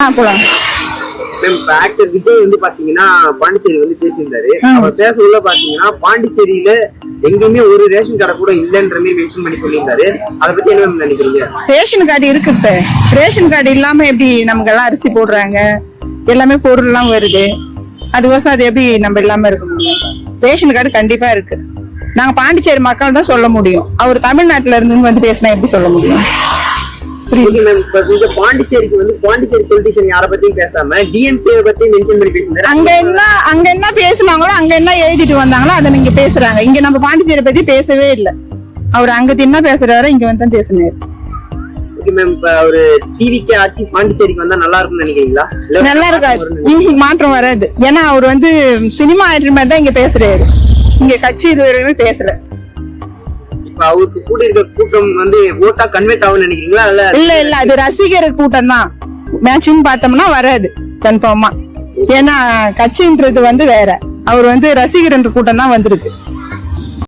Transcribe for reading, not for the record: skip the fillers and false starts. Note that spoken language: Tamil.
போலாம். ஆக்டர் விஜய் வந்து பாத்தீங்கன்னா பாண்டிச்சேரி வந்து பேசியிருந்தாரு. அவர் பேச உள்ள பாத்தீங்கன்னா பாண்டிச்சேரியில எங்கேயுமே ஒரு ரேஷன் கடை கூட இல்லன்ற மாதிரி மென்ஷன் பண்ணி சொல்லியிருந்தாரு. அதை பத்தி என்ன நினைக்கிறீங்க? ரேஷன் கார்டு இருக்கு சார். ரேஷன் கார்டு இல்லாம எப்படி நமக்கு எல்லாம் அரிசி போடுறாங்க, எல்லாமே பொருள் எல்லாம் வருது. அதுவசம் அது எப்படி நம்ம இல்லாம இருக்க முடியும்? ரேஷன் கார்டு கண்டிப்பா இருக்கு. நாங்க பாண்டிச்சேரி மக்கள் தான் சொல்ல முடியும். அவர் தமிழ்நாட்டுல இருந்து வந்து பேசினா எப்படி சொல்ல முடியும்? பாண்டிச்சேரிக்கு வந்து பாண்டிச்சேரி பொலிட்டிஷியன் யார பத்தியும் பேசாம டிஎம்கே பத்தி மென்ஷன் பண்ணி பேசினாரு. அங்க என்ன பேசினாங்களோ, அங்க என்ன எழுதிட்டு வந்தாங்களோ அதை நீங்க பேசுறாங்க. இங்க நம்ம பாண்டிச்சேரி பத்தி பேசவே இல்லை. அவர் அங்க என்ன பேசுறாரோ இங்க வந்து பேசினாரு. ஓகே மேம், இப்ப ஒரு டிவிக்கு ஆட்சி பாண்டிச்சேரிக்கு வந்தா நல்லா இருக்கும்னு நினைக்கிறீங்களா? நல்லா இருக்காது, மாற்றம் வராது. ஏன்னா அவர் வந்து சினிமா ஆக்டர் மாதிரி தான் இங்க பேசுறாரு. இங்க கட்சி இது வரைக்குமே பேசல. அவருக்கு கூட இருக்க கூட்டம் வந்து ஓட்டா கன்வெர்ட் ஆகும்னு நினைக்கிறீங்களா? இல்ல அது ரசிகர் கூட்டம் தான். மேட்சிங் பார்த்தோம்னா வராது கன்ஃபார்மா. ஏன்னா கட்சின்றது வந்து வேற, அவர் வந்து ரசிகர் என்ற கூட்டம் தான் வந்திருக்கு.